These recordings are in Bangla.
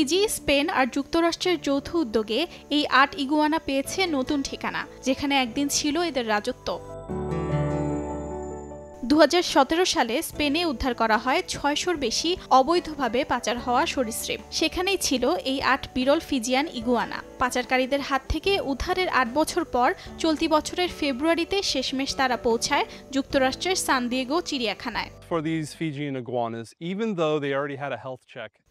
ফিজি, স্পেন আর যুক্তরাষ্ট্রের যৌথ উদ্যোগে এই ৮ ইগুয়ানা পেয়েছে নতুন ঠিকানা, যেখানে একদিন ছিল এদের রাজত্ব। ২০১৭ সালে স্পেনে উদ্ধার করা হয় ৬০০-র বেশি অবৈধভাবে পাচার হওয়া সরীসৃপ। সেখানেই ছিল এই ৮ বিরল ফিজিয়ান ইগুয়ানা। পাচারকারীদের হাত থেকে উদ্ধারের ৮ বছর পর চলতি বছরের ফেব্রুয়ারিতে শেষমেশ তারা পৌঁছায় যুক্তরাষ্ট্রের সান দিয়েগো চিড়িয়াখানায়।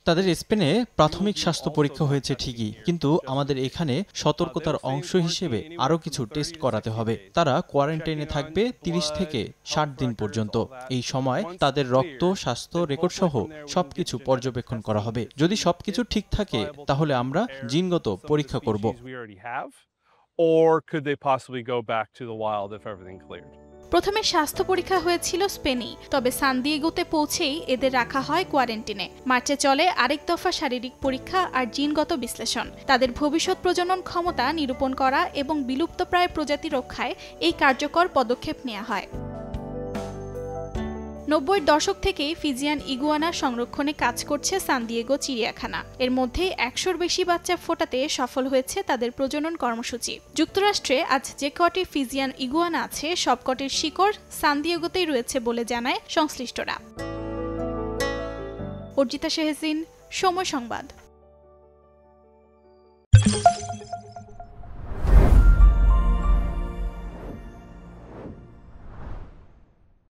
তাদের স্পেনে প্রাথমিক স্বাস্থ্য পরীক্ষা হয়েছে ঠিকই, কিন্তু আমাদের এখানে সতর্কতার অংশ হিসেবে আরও কিছু টেস্ট করাতে হবে। তারা কোয়ারেন্টাইনে থাকবে ৩০ থেকে ৬০ দিন পর্যন্ত। এই সময় তাদের রক্ত, স্বাস্থ্য রেকর্ড সহ সবকিছু পর্যবেক্ষণ করা হবে। যদি সবকিছু ঠিক থাকে তাহলে আমরা জিনগত পরীক্ষা করব। প্রথমে স্বাস্থ্য পরীক্ষা হয়েছিল স্পেনেই, তবে সান দিয়েগোতে পৌঁছেই এদের রাখা হয় কোয়ারেন্টিনে। মার্চে চলে আরেক দফা শারীরিক পরীক্ষা আর জিনগত বিশ্লেষণ। তাদের ভবিষ্যৎ প্রজনন ক্ষমতা নিরূপণ করা এবং বিলুপ্তপ্রায় প্রজাতি রক্ষায় এই কার্যকর পদক্ষেপ নেওয়া হয়। ৯০-র দশক থেকেই ফিজিয়ান ইগুয়ানা সংরক্ষণে কাজ করছে সান দিয়েগো চিড়িয়াখানা। এর মধ্যে ১০০-র বেশি বাচ্চা ফোটাতে সফল হয়েছে তাদের প্রজনন কর্মসূচি। যুক্তরাষ্ট্রে আজ যে কটি ফিজিয়ান ইগুয়ানা আছে সবকটির শিকড় সান দিয়েগোতেই রয়েছে বলে জানায় সংশ্লিষ্টরা। অর্জিতা শেহজিন, সময় সংবাদ।